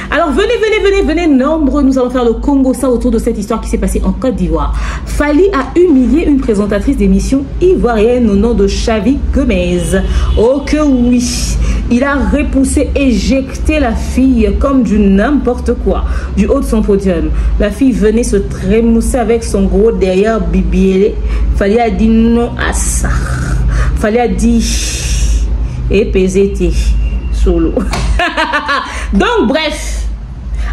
Voilà. Alors venez nombreux, nous allons faire le Congo ça autour de cette histoire qui s'est passée en Côte d'Ivoire. Fally a humilié une présentatrice d'émission ivoirienne au nom de Xavi Gomez. Oh que oui. Il a repoussé, éjecté la fille comme du n'importe quoi, du haut de son podium. La fille venait se trémousser avec son gros derrière bibiélé. Fally a dit non à ça. Fally a dit et PZT solo. Donc bref.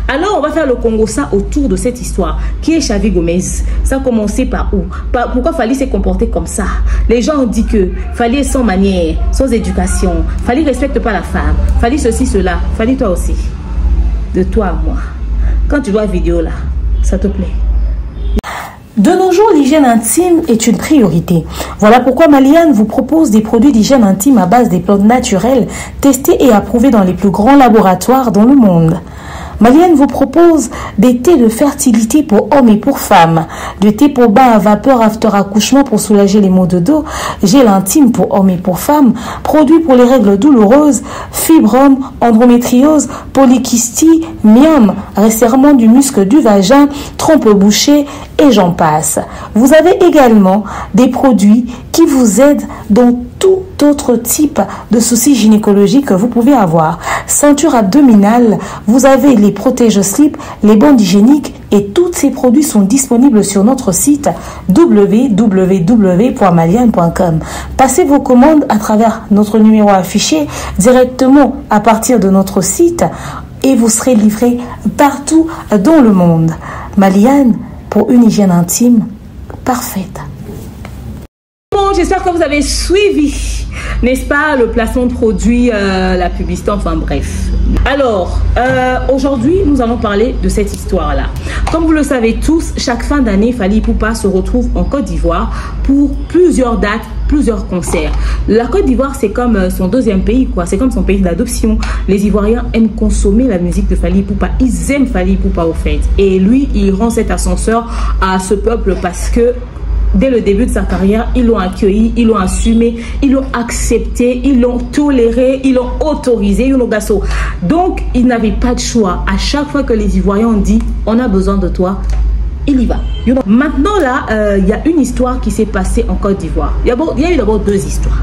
Alors, on va faire le Congo ça autour de cette histoire. Qui est Xavi Gomez? Ça a commencé par où? Pourquoi Fally s'est comporté comme ça? Les gens ont dit que Fally est sans manière, sans éducation. Fally ne respecte pas la femme. Fally ceci, cela. Fally toi aussi. De toi à moi. Quand tu vois la vidéo là, ça te plaît? De nos jours, l'hygiène intime est une priorité. Voilà pourquoi Maliane vous propose des produits d'hygiène intime à base des plantes naturelles, testés et approuvés dans les plus grands laboratoires dans le monde. Maliane vous propose des thés de fertilité pour hommes et pour femmes, des thés pour bain à vapeur after accouchement pour soulager les maux de dos, gel intime pour hommes et pour femmes, produits pour les règles douloureuses, fibrome, endométriose, polykystie, myome, resserrement du muscle du vagin, trompe bouchée et j'en passe. Vous avez également des produits qui vous aident dans tout autre type de soucis gynécologiques que vous pouvez avoir. Ceinture abdominale, vous avez les protège-slip, les bandes hygiéniques et tous ces produits sont disponibles sur notre site www.maliane.com. Passez vos commandes à travers notre numéro affiché directement à partir de notre site et vous serez livré partout dans le monde. Maliane, pour une hygiène intime parfaite. Bon, j'espère que vous avez suivi, n'est-ce pas, le placement de produits, la publicité, enfin bref. Alors, aujourd'hui, nous allons parler de cette histoire-là. Comme vous le savez tous, chaque fin d'année, Fally Ipupa se retrouve en Côte d'Ivoire pour plusieurs dates, plusieurs concerts. La Côte d'Ivoire, c'est comme son deuxième pays, quoi. C'est comme son pays d'adoption. Les Ivoiriens aiment consommer la musique de Fally Ipupa. Ils aiment Fally Ipupa, au fait. Et lui, il rend cet ascenseur à ce peuple parce que dès le début de sa carrière, ils l'ont accueilli, ils l'ont assumé, ils l'ont accepté, ils l'ont toléré, ils l'ont autorisé, Donc, il n'avait pas de choix. À chaque fois que les Ivoiriens ont dit, on a besoin de toi, il y va. Maintenant, là, il y a une histoire qui s'est passée en Côte d'Ivoire. Il y a eu d'abord deux histoires.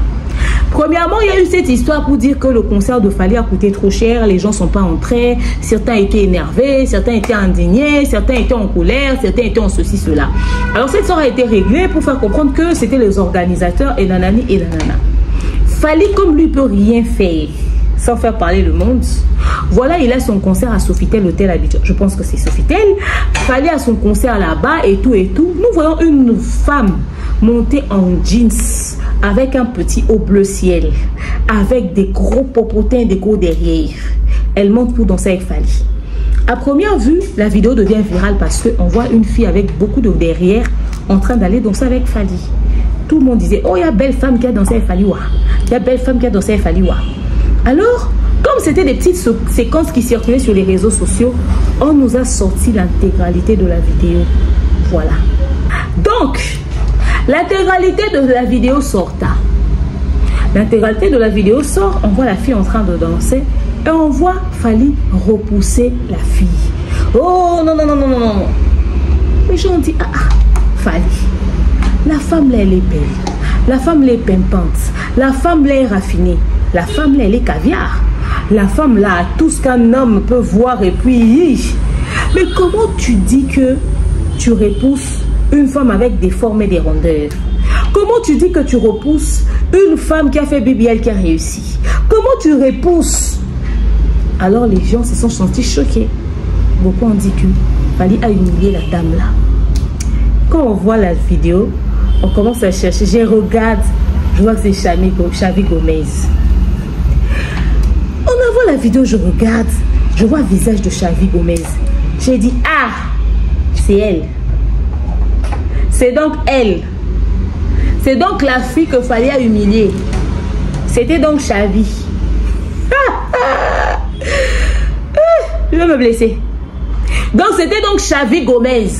Premièrement, il y a eu cette histoire pour dire que le concert de Fally a coûté trop cher, les gens ne sont pas entrés, certains étaient énervés, certains étaient indignés, certains étaient en colère, certains étaient en ceci, cela. Alors cette histoire a été réglée pour faire comprendre que c'était les organisateurs et nanani et nanana. Fally, comme lui, peut rien faire sans faire parler le monde. Voilà, il a son concert à Sofitel, hôtel Abidjan. Je pense que c'est Sofitel. Fally a son concert là-bas et tout et tout. Nous voyons une femme montée en jeans avec un petit haut bleu ciel, avec des gros popotins, des gros derrière. Elle monte pour danser avec Fally. À première vue, la vidéo devient virale parce qu'on voit une fille avec beaucoup de derrière en train d'aller danser avec Fally. Tout le monde disait, oh, il y a belle femme qui a dansé avec Fally. Il y a belle femme qui a dansé avec Fally. Alors, comme c'était des petites séquences qui circulaient sur les réseaux sociaux, on nous a sorti l'intégralité de la vidéo. Voilà. Donc, l'intégralité de la vidéo sort. L'intégralité de la vidéo sort, on voit la fille en train de danser et on voit Fally repousser la fille. Oh non, non, non, non, non, non. Les gens ont dit, Fally, la femme là, elle est belle. La femme là est pimpante. La femme là est raffinée. La femme là, elle est caviar. La femme là a tout ce qu'un homme peut voir et puis... Mais comment tu dis que tu repousses une femme avec des formes et des rondeurs? Comment tu dis que tu repousses une femme qui a fait BBL qui a réussi? Comment tu repousses? Alors les gens se sont sentis choqués. Beaucoup ont dit que Fally a humilié la dame là. Quand on voit la vidéo, on commence à chercher. Je regarde, je vois que c'est Xavi Gomez. On envoie la vidéo, je regarde, je vois le visage de Xavi Gomez. J'ai dit, c'est elle. C'est donc elle. C'est donc la fille que Fally a humiliée. C'était donc Xavi. Je vais me blesser. Donc c'était donc Xavi Gomez.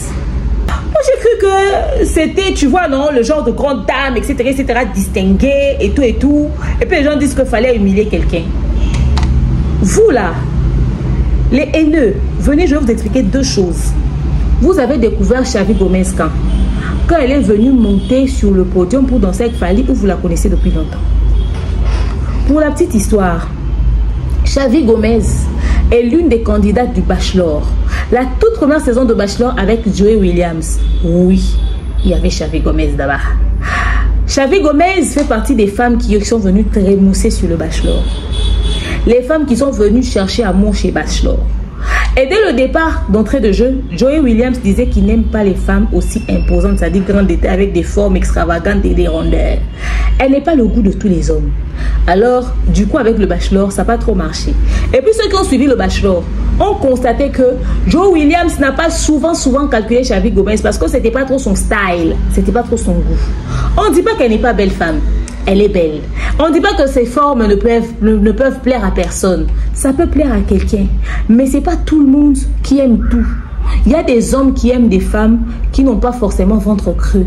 Moi j'ai cru que c'était, tu vois, non, le genre de grande dame, etc., distinguée et tout. Et puis les gens disent que Fally a humilié quelqu'un. Vous là, Les haineux, venez, je vais vous expliquer deux choses. Vous avez découvert Xavi Gomez quand elle est venue monter sur le podium pour danser avec Fally, ou vous la connaissez depuis longtemps? Pour la petite histoire, Xavi Gomez est l'une des candidates du Bachelor. La toute première saison de Bachelor avec Joey Williams. Oui, il y avait Xavi Gomez d'abord. Xavi Gomez fait partie des femmes qui sont venues trémousser sur le Bachelor. Les femmes qui sont venues chercher amour chez Bachelor. Et dès le départ d'entrée de jeu, Joey Williams disait qu'il n'aime pas les femmes aussi imposantes, c'est-à-dire grandes avec des formes extravagantes et des rondeurs. Elle n'est pas le goût de tous les hommes. Alors, du coup, avec le Bachelor, ça n'a pas trop marché. Et puis ceux qui ont suivi le Bachelor ont constaté que Joey Williams n'a pas souvent calculé Xavi Gomez parce que c'était pas trop son style, c'était pas trop son goût. On ne dit pas qu'elle n'est pas belle femme. Elle est belle. On ne dit pas que ses formes ne peuvent plaire à personne. Ça peut plaire à quelqu'un. Mais ce n'est pas tout le monde qui aime tout. Il y a des hommes qui aiment des femmes qui n'ont pas forcément ventre creux.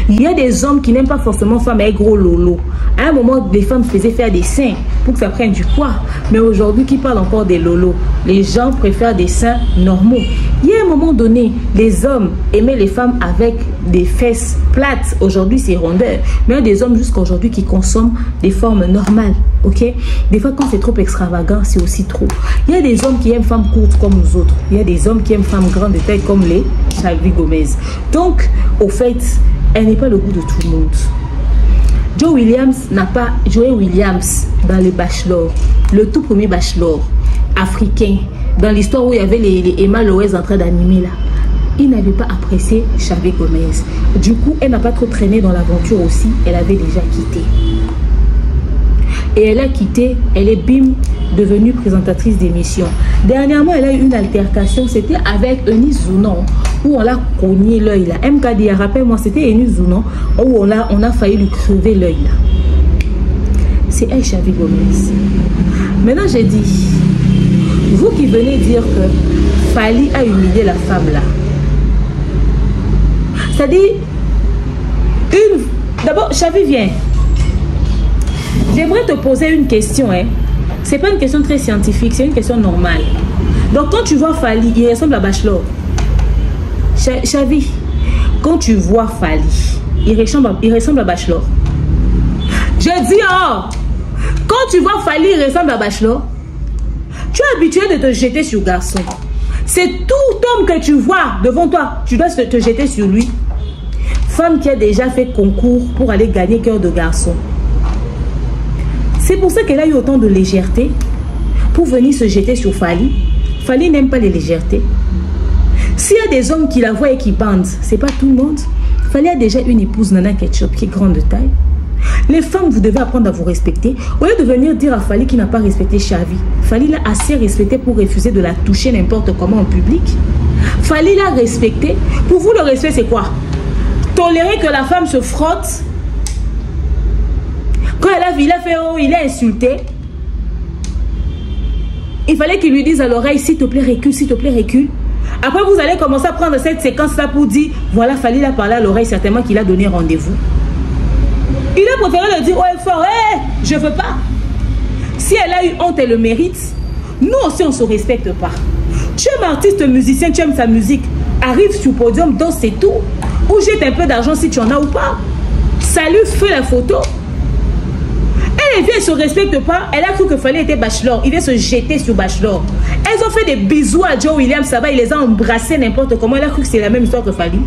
Il y a des hommes qui n'aiment pas forcément femmes avec gros lolo. À un moment, les femmes faisaient faire des seins pour que ça prenne du poids. Mais aujourd'hui, qui parle encore des lolos? Les gens préfèrent des seins normaux. Il y a un moment donné, les hommes aimaient les femmes avec des fesses plates. Aujourd'hui, c'est rondeur. Mais il y a des hommes jusqu'à aujourd'hui qui consomment des formes normales. Ok? Des fois, quand c'est trop extravagant, c'est aussi trop. Il y a des hommes qui aiment femmes courtes comme nous autres. Il y a des hommes qui aiment femmes grandes de taille comme les Xavi Gomez. Donc, au fait, elle n'est pas le goût de tout le monde. Joey Williams n'a pas Joey Williams dans les Bachelor, le tout premier Bachelor africain, dans l'histoire où il y avait les Emma Loez en train d'animer là. Il n'avait pas apprécié Xavi Gomez. Du coup, elle n'a pas trop traîné dans l'aventure aussi. Elle avait déjà quitté. Et elle a quitté, elle est bim devenue présentatrice d'émission. Dernièrement, elle a eu une altercation, c'était avec Eunice Zounon, où on l'a cogné l'œil là. MKD, rappelle-moi, c'était Eunice Zounon, où on a failli lui crever l'œil là. C'est elle, Xavi Gomez. Maintenant, j'ai dit, vous qui venez dire que Fally a humilié la femme là, c'est-à-dire, d'abord, Xavi vient. J'aimerais te poser une question. Hein. Ce n'est pas une question très scientifique, c'est une question normale. Donc, quand tu vois Fally, il ressemble à Bachelor. Xavi, quand tu vois Fally, il ressemble à Bachelor. Je dis, oh, quand tu vois Fally, il ressemble à Bachelor. Tu es habitué de te jeter sur garçon. C'est tout homme que tu vois devant toi, tu dois te jeter sur lui. Femme qui a déjà fait concours pour aller gagner cœur de garçon. C'est pour ça qu'elle a eu autant de légèreté pour venir se jeter sur Fally. Fally n'aime pas les légèretés. S'il y a des hommes qui la voient et qui bandent, c'est pas tout le monde. Fally a déjà une épouse, Nana Ketchup, qui est grande de taille. Les femmes, vous devez apprendre à vous respecter. Au lieu de venir dire à Fally qui n'a pas respecté Xavi, Fally l'a assez respecté pour refuser de la toucher n'importe comment en public. Fally l'a respecté. Pour vous, le respect, c'est quoi? Tolérer que la femme se frotte. Quand elle a vu, il a fait, oh, il a insulté. Il fallait qu'il lui dise à l'oreille, s'il te plaît, recule, s'il te plaît, recule. Après, vous allez commencer à prendre cette séquence-là pour dire, voilà, Fally l'a parlé à l'oreille, certainement qu'il a donné rendez-vous. Il a préféré le dire, oh, fort, hey, je veux pas. Si elle a eu honte, elle le mérite. Nous aussi, on ne se respecte pas. Tu aimes artiste, musicien, tu aimes sa musique. Arrive sur le podium, danse, c'est tout. Ou jette un peu d'argent si tu en as ou pas. Salut, fais la photo. Elle vient, elle ne se respecte pas. Elle a cru que Fally était Bachelor. Il vient se jeter sur Bachelor. Elles ont fait des bisous à Joey Williams, ça va, il les a embrassés n'importe comment. Elle a cru que c'est la même histoire que Fally.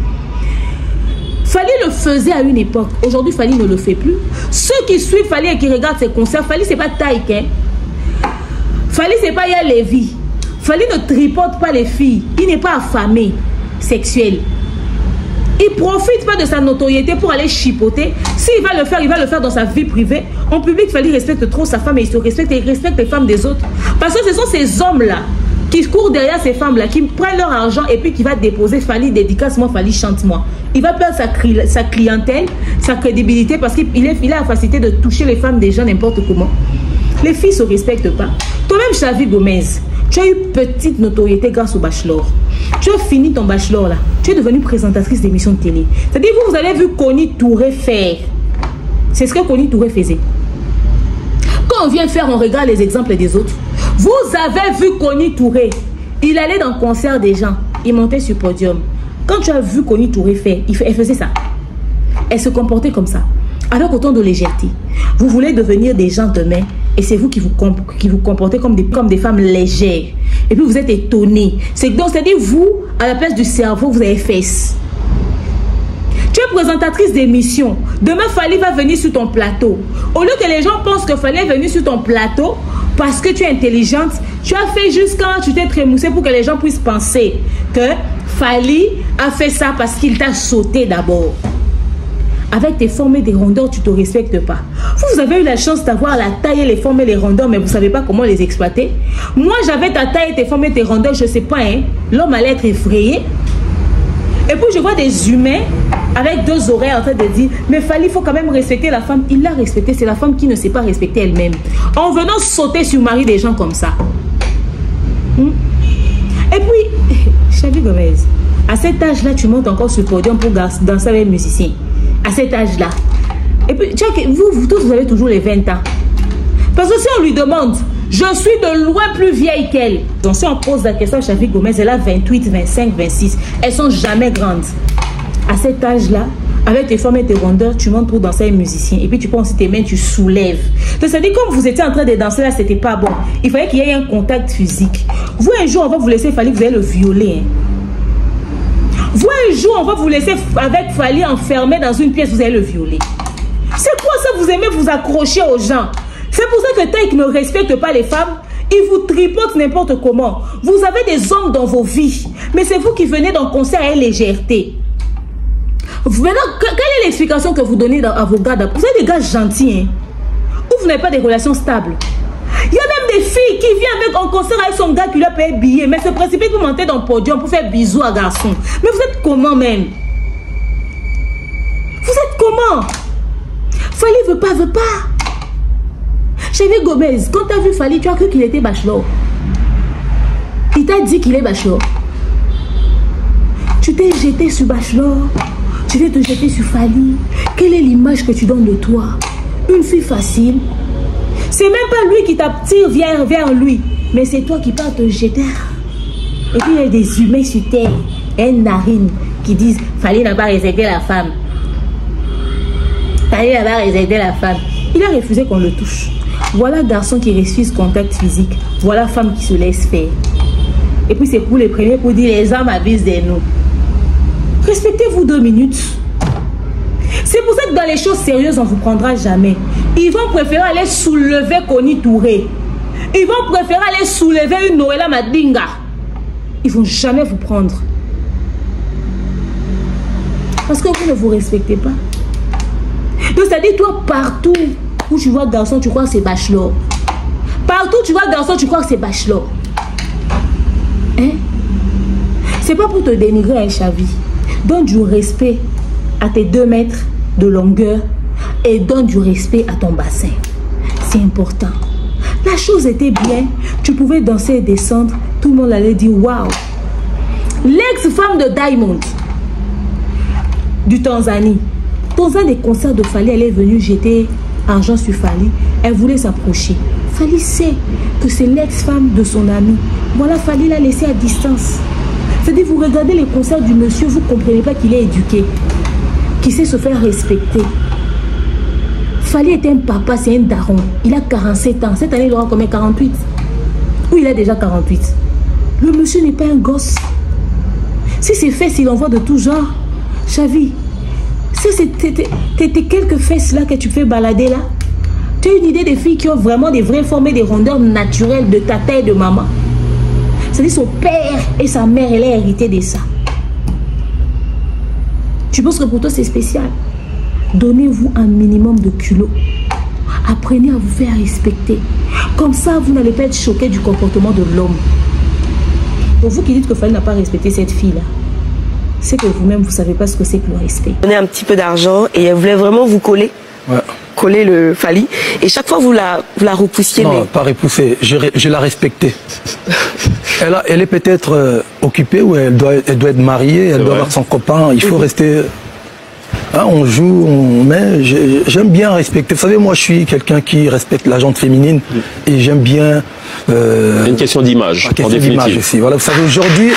Fally le faisait à une époque. Aujourd'hui, Fally ne le fait plus. Ceux qui suivent Fally et qui regardent ses concerts, Fally, c'est pas Taïk. Hein? Fally, c'est pas Yaya Lévi. Fally ne tripote pas les filles. Il n'est pas affamé sexuel. Il ne profite pas de sa notoriété pour aller chipoter. S'il va le faire, il va le faire dans sa vie privée. En public, Fally respecte trop sa femme et il se respecte et il respecte les femmes des autres. Parce que ce sont ces hommes-là qui courent derrière ces femmes-là, qui prennent leur argent et puis qui va déposer Fally, dédicace-moi, Fally, chante-moi. Il va perdre sa clientèle, sa crédibilité parce qu'il a la facilité de toucher les femmes des gens n'importe comment. Les filles ne se respectent pas. Toi-même, Xavi Gomez, tu as eu petite notoriété grâce au Bachelor. Tu as fini ton Bachelor là. Tu es devenue présentatrice d'émissions de télé. C'est-à-dire, vous avez vu Connie Touré faire. C'est ce que Connie Touré faisait. Quand on vient faire, on regarde les exemples des autres. Vous avez vu Connie Touré. Il allait dans le concert des gens. Il montait sur le podium. Quand tu as vu Connie Touré faire, elle faisait ça. Elle se comportait comme ça. Avec autant de légèreté. Vous voulez devenir des gens demain et c'est vous qui vous comportez comme des femmes légères. Et puis vous êtes étonnés. C'est-à-dire vous, à la place du cerveau, vous avez fesses. Tu es présentatrice d'émission. Demain, Fally va venir sur ton plateau. Au lieu que les gens pensent que Fally est venu sur ton plateau parce que tu es intelligente, tu as fait juste quand tu t'es trémoussée pour que les gens puissent penser que Fally a fait ça parce qu'il t'a sauté d'abord. Avec tes formes et des rondeurs, tu ne te respectes pas. Vous avez eu la chance d'avoir la taille et les formes et les rondeurs, mais vous ne savez pas comment les exploiter. Moi, j'avais ta taille, tes formes et tes rondeurs, je ne sais pas, hein. L'homme allait être effrayé. Et puis, je vois des humains avec deux oreilles en train de dire, mais Fally, il faut quand même respecter la femme. Il l'a respectée, c'est la femme qui ne sait pas respecter elle-même. En venant sauter sur le mari des gens comme ça. Et puis, Chavi Gomez, à cet âge-là, tu montes encore sur le podium pour danser avec les musiciens. À cet âge-là. Et puis, vous tous, vous avez toujours les 20 ans. Parce que si on lui demande, je suis de loin plus vieille qu'elle. Donc, si on pose la question à Chavi Gomez, elle a 28, 25, 26. Elles sont jamais grandes. À cet âge-là, avec tes formes et tes rondeurs, tu montes pour danser avec les musiciens. Et puis, tu prends aussi tes mains, tu soulèves. Donc, ça dit, comme vous étiez en train de danser là, c'était pas bon. Il fallait qu'il y ait un contact physique. Vous, un jour, on va vous laisser Fally, vous allez le violer. Hein. Vous, un jour, on va vous laisser avec Fally enfermé dans une pièce, vous allez le violer. C'est quoi ça, vous aimez vous accrocher aux gens? C'est pour ça que tant qu'ils ne respectent pas les femmes, ils vous tripotent n'importe comment. Vous avez des hommes dans vos vies, mais c'est vous qui venez dans le concert avec légèreté. Maintenant, quelle est l'explication que vous donnez à vos gars? Vous êtes des gars gentils, hein? Ou vous n'avez pas des relations stables? Il y a même des filles qui viennent avec un concert avec son gars qui lui a payé billet, mais se précipite pour monter dans le podium pour faire bisous à garçon. Mais vous êtes comment même? Vous êtes comment? Fally veut pas. Chavi Gomez, quand tu as vu Fally, tu as cru qu'il était bachelor. Il t'a dit qu'il est bachelor. Tu t'es jeté sur bachelor. Tu veux te jeter sur Fally. Quelle est l'image que tu donnes de toi? Une fille facile. C'est même pas lui qui t'attire vers lui, mais c'est toi qui pars te jeter. Et puis il y a des humains sur terre, une narine, qui disent Fally n'a pas respecté la femme. Fally n'a pas respecté la femme. Il a refusé qu'on le touche. Voilà garçon qui refuse contact physique. Voilà femme qui se laisse faire. Et puis c'est pour les premiers pour dire les hommes abusent de nous. Respectez-vous 2 minutes. C'est pour ça que dans les choses sérieuses, on ne vous prendra jamais. Ils vont préférer aller soulever Connie Touré. Ils vont préférer aller soulever une Noëlla Madinga. Ils ne vont jamais vous prendre. Parce que vous ne vous respectez pas. Donc, c'est-à-dire, toi, partout où tu vois garçon, tu crois que c'est bachelor. Partout où tu vois garçon, tu crois que c'est bachelor. Hein? C'est pas pour te dénigrer, hein, Chavi. Donne du respect à tes 2 mètres de longueur et donne du respect à ton bassin. C'est important. La chose était bien. Tu pouvais danser et descendre. Tout le monde allait dire waouh. L'ex-femme de Diamond du Tanzanie. Dans un des concerts de Fally, elle est venue jeter argent sur Fally. Elle voulait s'approcher. Fally sait que c'est l'ex-femme de son ami. Voilà, Fally l'a laissé à distance. C'est-à-dire, vous regardez les concerts du monsieur, vous ne comprenez pas qu'il est éduqué, qu'il sait se faire respecter. Fally est un papa, c'est un daron. Il a 47 ans. Cette année, il aura combien? 48? Ou il a déjà 48? Le monsieur n'est pas un gosse. Si c'est fesses, il envoie de tout genre. Chavi, si c'était quelques fesses là que tu fais balader là, tu as une idée des filles qui ont vraiment des vraies formes et des rondeurs naturelles de ta taille de maman. C'est-à-dire son père et sa mère, elle a hérité de ça. Tu penses que pour toi c'est spécial? Donnez-vous un minimum de culot. Apprenez à vous faire respecter. Comme ça, vous n'allez pas être choqué du comportement de l'homme. Pour vous qui dites que Fally n'a pas respecté cette fille-là, c'est que vous-même, vous ne savez pas ce que c'est que le respect. Donnez un petit peu d'argent et elle voulait vraiment vous coller. Ouais. Coller le Fally. Et chaque fois, vous la repoussiez. Non, pas repousser. Je la respectais. Elle est peut-être occupée ou elle doit être mariée, elle doit avoir son copain. Il faut rester Hein, on joue, mais j'aime bien respecter. Vous savez, moi, je suis quelqu'un qui respecte la gente féminine et j'aime bien... une question d'image, en définitive. Aussi. Voilà, vous savez, aujourd'hui,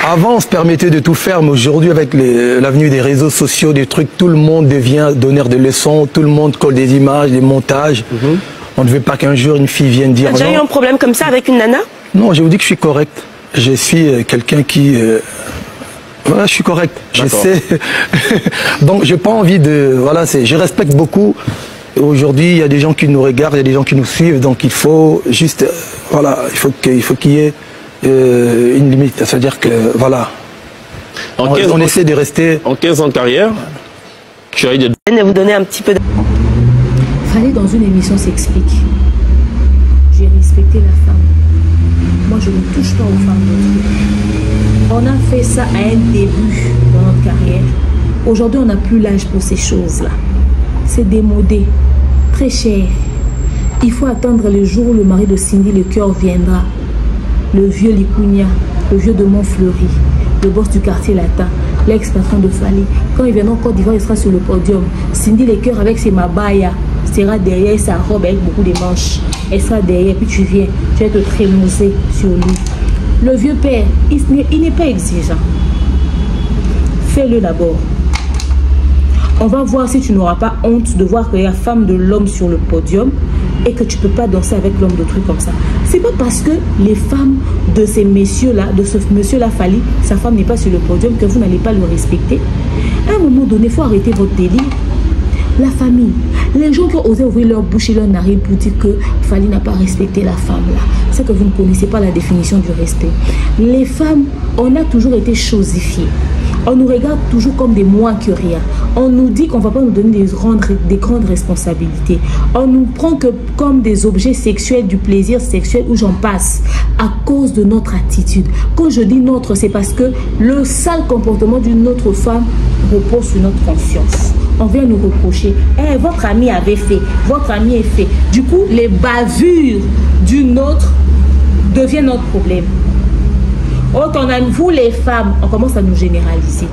avant, on se permettait de tout faire, mais aujourd'hui, avec l'avenue des réseaux sociaux, des trucs, tout le monde devient donneur de leçons, tout le monde colle des images, des montages. On ne veut pas qu'un jour une fille vienne dire... T'as déjà eu un problème comme ça avec une nana? Non, je vous dis que je suis correct. Je suis quelqu'un qui... voilà, je suis correct. Je sais. Donc, j'ai pas envie de... Voilà, je respecte beaucoup. Aujourd'hui, il y a des gens qui nous regardent, il y a des gens qui nous suivent. Donc, il faut juste... voilà, il faut qu'il y ait une limite. C'est-à-dire que, voilà. On essaie de rester... En 15 ans de carrière, tu as eu des... Vous donner un petit peu de... Fallait dans une émission s'explique. J'ai respecté la femme. Moi, je ne touche pas aux femmes d'autrui. On a fait ça à un début dans notre carrière. Aujourd'hui, on n'a plus l'âge pour ces choses-là. C'est démodé, très cher. Il faut attendre le jour où le mari de Cindy Le Cœur viendra. Le vieux Likunia, le vieux de Montfleury, le boss du quartier latin, l'ex-patron de Fali. Quand il viendra en Côte d'Ivoire, il sera sur le podium. Cindy Le Cœur avec ses mabaya sera derrière sa robe avec beaucoup de manches. Elle sera derrière, puis tu viens, tu vas te trémousser sur lui. Le vieux père, il n'est pas exigeant. Fais-le d'abord. On va voir si tu n'auras pas honte de voir qu'il y a la femme de l'homme sur le podium et que tu ne peux pas danser avec l'homme d'autrui comme ça. C'est pas parce que les femmes de ces messieurs-là, de ce monsieur-là Fali, sa femme n'est pas sur le podium que vous n'allez pas le respecter. À un moment donné, il faut arrêter votre délire. La famille, les gens qui ont osé ouvrir leur bouche et leur narine pour dire que Fali n'a pas respecté la femme là, c'est que vous ne connaissez pas la définition du respect. Les femmes, on a toujours été chosifiées. On nous regarde toujours comme des moins que rien. On nous dit qu'on ne va pas nous donner des grandes responsabilités. On nous prend que comme des objets sexuels, du plaisir sexuel où j'en passe à cause de notre attitude. Quand je dis notre, c'est parce que le sale comportement d'une autre femme repose sur notre conscience. On vient nous reprocher, hey, votre ami avait fait, votre ami est fait. Du coup, les bavures d'une autre deviennent notre problème. Autant vous les femmes, on commence à nous généraliser.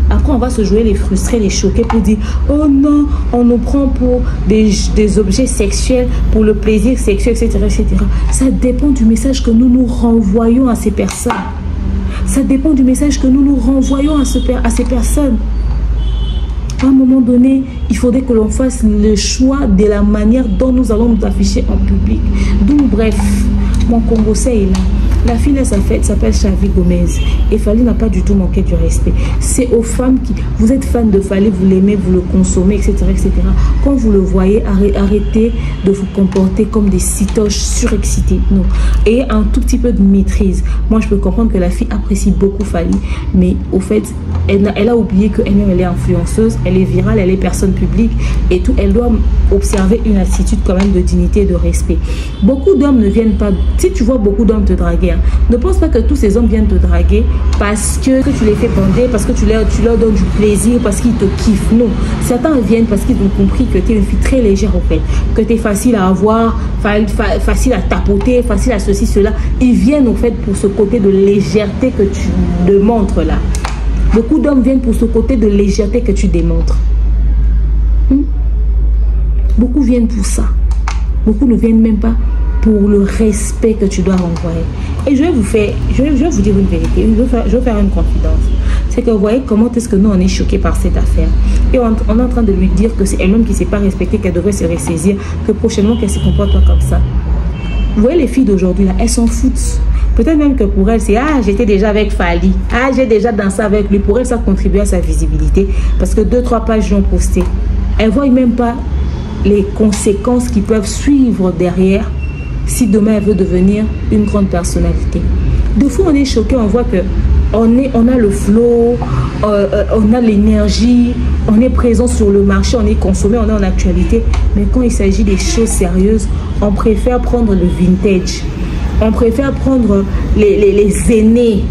Après, on va se jouer les frustrés, les choqués pour dire, oh non, on nous prend pour des objets sexuels, pour le plaisir sexuel, etc., etc. Ça dépend du message que nous nous renvoyons à ces personnes. Ça dépend du message que nous nous renvoyons à ces personnes. À un moment donné, il faudrait que l'on fasse le choix de la manière dont nous allons nous afficher en public. Donc, bref, mon Congo, c'est là. La fille, elle s'appelle Chavi Gomez. Et Fali n'a pas du tout manqué du respect. C'est aux femmes qui... Vous êtes fan de Fali, vous l'aimez, vous le consommez, etc., etc. Quand vous le voyez, arrêtez de vous comporter comme des citoches surexcités. Non. Et un tout petit peu de maîtrise. Moi, je peux comprendre que la fille apprécie beaucoup Fali. Mais au fait, elle a oublié qu'elle-même, elle est influenceuse, elle est virale, elle est personne publique. Et tout. Elle doit observer une attitude quand même de dignité et de respect. Beaucoup d'hommes ne viennent pas... Si tu vois beaucoup d'hommes te draguer, ne pense pas que tous ces hommes viennent te draguer parce que tu les fais bander, parce que tu leur donnes du plaisir, parce qu'ils te kiffent. Non, certains viennent parce qu'ils ont compris que tu es une fille très légère au fait, que tu es facile à avoir, facile à tapoter, facile à ceci, cela. Ils viennent au fait pour ce côté de légèreté que tu démontres là. Beaucoup d'hommes viennent pour ce côté de légèreté que tu démontres. Beaucoup viennent pour ça. Beaucoup ne viennent même pas pour le respect que tu dois renvoyer. Et je vais vous dire une vérité, je vais faire une confidence. C'est que vous voyez comment est-ce que nous on est choqués par cette affaire. Et on est en train de lui dire que c'est elle-même qui ne s'est pas respectée, qu'elle devrait se ressaisir, que prochainement qu'elle se comporte pas comme ça. Vous voyez les filles d'aujourd'hui là, elles s'en foutent. Peut-être même que pour elles, c'est « Ah, j'étais déjà avec Fali. Ah, j'ai déjà dansé avec lui. » Pour elles, ça contribue à sa visibilité. Parce que 2-3 pages l'ont posté. Elles ne voient même pas les conséquences qui peuvent suivre derrière si demain elle veut devenir une grande personnalité. De fois, on est choqué, on voit que on a le flow, on a l'énergie, on est présent sur le marché, on est consommé, on est en actualité. Mais quand il s'agit des choses sérieuses, on préfère prendre le vintage. On préfère prendre les aînés.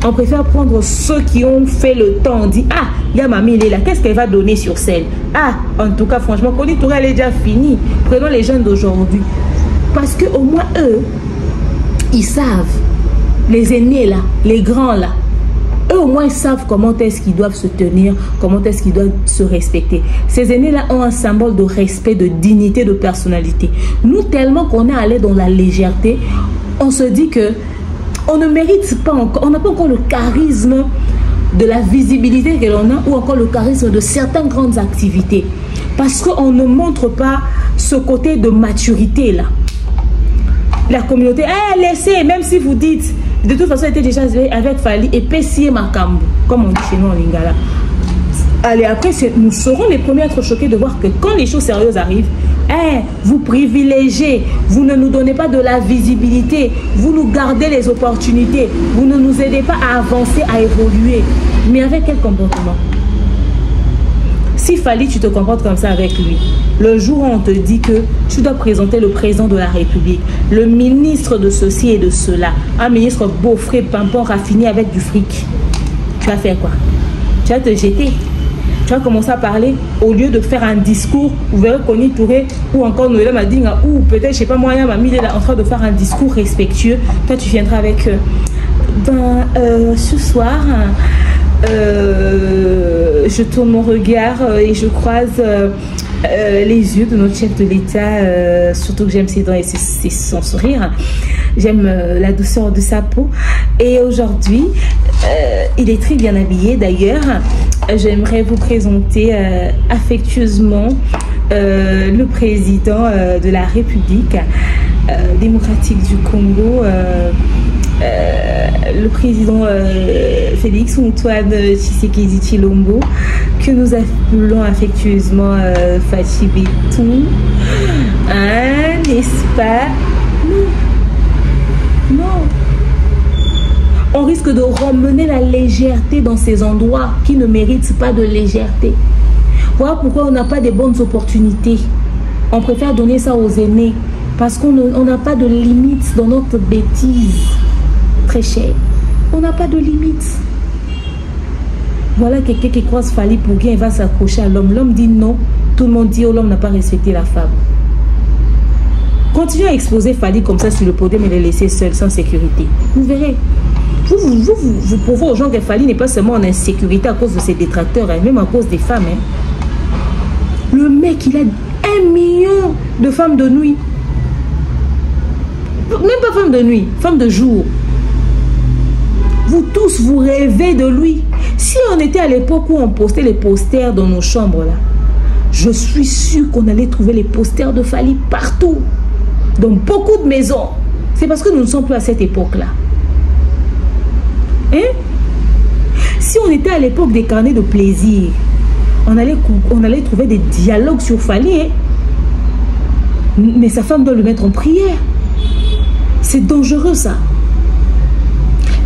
On préfère prendre ceux qui ont fait le temps. On dit, ah, il y a mamie, il est là. Qu'est-ce qu'elle va donner sur scène? Ah, en tout cas, franchement, Connie Touré, elle est déjà finie. Prenons les jeunes d'aujourd'hui. Parce qu'au moins, eux, ils savent. Les aînés, là, les grands, là, au moins savent comment est-ce qu'ils doivent se tenir, comment est-ce qu'ils doivent se respecter. Ces aînés-là ont un symbole de respect, de dignité, de personnalité. Nous, tellement qu'on est allé dans la légèreté, on se dit que on ne mérite pas encore, on n'a pas encore le charisme de la visibilité que l'on a ou encore le charisme de certaines grandes activités. Parce qu'on ne montre pas ce côté de maturité là. La communauté, laissez, même si vous dites, de toute façon, elle était déjà avec Fally et Pessier Makambu, comme on dit chez nous en Lingala. Allez, après, nous serons les premiers à être choqués de voir que quand les choses sérieuses arrivent, vous privilégiez, vous ne nous donnez pas de la visibilité, vous nous gardez les opportunités, vous ne nous aidez pas à avancer, à évoluer. Mais avec quel comportement? Si Fally, tu te comportes comme ça avec lui, le jour où on te dit que tu dois présenter le président de la République, le ministre de ceci et de cela, un ministre beau, frais, pimpant, raffiné avec du fric, tu vas faire quoi? Tu vas te jeter. Tu vas commencer à parler au lieu de faire un discours. Vous verrez Conny Touré ou encore Noël Madinga ou peut-être, je sais pas moi, Mamie est en train de faire un discours respectueux. Toi, tu viendras avec ce soir, je tourne mon regard et je croise les yeux de notre chef de l'État, surtout que j'aime ses dents et son sourire. J'aime la douceur de sa peau. Et aujourd'hui, il est très bien habillé d'ailleurs. J'aimerais vous présenter affectueusement le président de la République démocratique du Congo, le président Félix Antoine Tshisekedi Tshilombo, que nous appelons affectueusement Fachi Béton. N'est-ce pas? Non. On risque de ramener la légèreté dans ces endroits qui ne méritent pas de légèreté. Voilà pourquoi on n'a pas de bonnes opportunités. On préfère donner ça aux aînés parce qu'on n'a pas de limite dans notre bêtise. Très cher. On n'a pas de limite. Voilà quelqu'un qui croise Fally pour bien, il va s'accrocher à l'homme. L'homme dit non. Tout le monde dit oh, l'homme n'a pas respecté la femme. Continuez à exposer Fally comme ça sur le podium et le laisser seul, sans sécurité. Vous verrez. Vous prouvez aux gens que Fally n'est pas seulement en insécurité à cause de ses détracteurs, hein, même à cause des femmes. Hein. Le mec, il a 1 million de femmes de nuit. Même pas femmes de nuit, femmes de jour. Vous tous, vous rêvez de lui. Si on était à l'époque où on postait les posters dans nos chambres, là, je suis sûre qu'on allait trouver les posters de Fally partout. Dans beaucoup de maisons. C'est parce que nous ne sommes plus à cette époque-là. Hein? Si on était à l'époque des carnets de plaisir, on allait trouver des dialogues sur Fally. Hein? Mais sa femme doit le mettre en prière. C'est dangereux ça.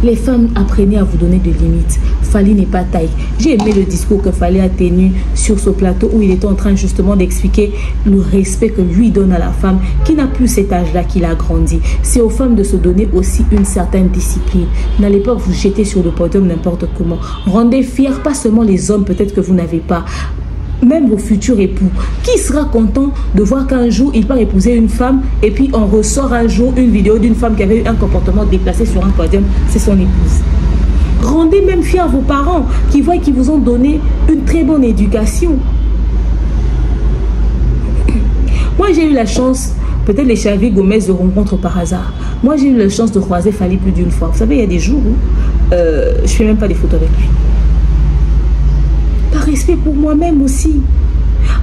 Les femmes, apprenez à vous donner des limites. Fally n'est pas taille. J'ai aimé le discours que Fally a tenu sur ce plateau où il était en train justement d'expliquer le respect que lui donne à la femme qui n'a plus cet âge-là qu'il a grandi. C'est aux femmes de se donner aussi une certaine discipline. N'allez pas vous jeter sur le podium n'importe comment. Rendez fiers pas seulement les hommes peut-être que vous n'avez pas, même vos futurs époux. Qui sera content de voir qu'un jour il part épouser une femme et puis on ressort un jour une vidéo d'une femme qui avait eu un comportement déplacé sur un podium, c'est son épouse. Rendez même fiers vos parents qui voient qu'ils vous ont donné une très bonne éducation. Moi j'ai eu la chance, peut-être les Xavier Gomez de rencontre par hasard. Moi j'ai eu la chance de croiser Fally plus d'une fois. Vous savez, il y a des jours où je fais même pas des photos avec lui. Par respect pour moi-même aussi.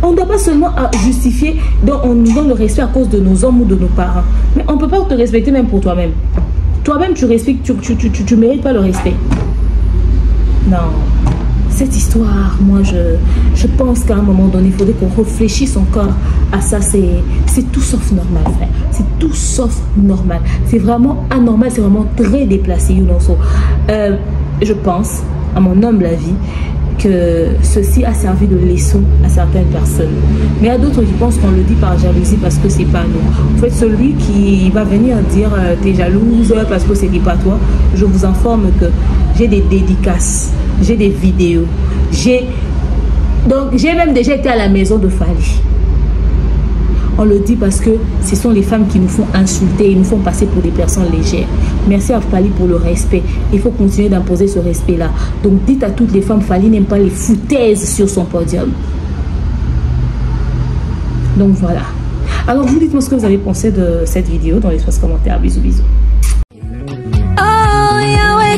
On ne doit pas seulement justifier, donc on nous donne le respect à cause de nos hommes ou de nos parents. Mais on ne peut pas te respecter même pour toi-même. Toi-même, tu respectes, tu mérites pas le respect. Non. Cette histoire, moi, je pense qu'à un moment donné, il faudrait qu'on réfléchisse encore à ça. C'est tout sauf normal, frère. C'est tout sauf normal. C'est vraiment anormal, c'est vraiment très déplacé, Younonso. Je pense, à mon humble avis, que ceci a servi de leçon à certaines personnes. Mais il y a d'autres qui pensent qu'on le dit par jalousie parce que c'est pas nous. En fait, celui qui va venir dire t'es jalouse parce que c'est pas toi, je vous informe que j'ai des dédicaces, j'ai des vidéos, j'ai même déjà été à la maison de Fally. On le dit parce que ce sont les femmes qui nous font insulter et nous font passer pour des personnes légères. Merci à Fally pour le respect. Il faut continuer d'imposer ce respect-là. Donc dites à toutes les femmes, Fally n'aime pas les foutaises sur son podium. Donc voilà. Alors vous dites-moi ce que vous avez pensé de cette vidéo dans l'espace commentaire. Bisous, bisous. Oh, Yahweh,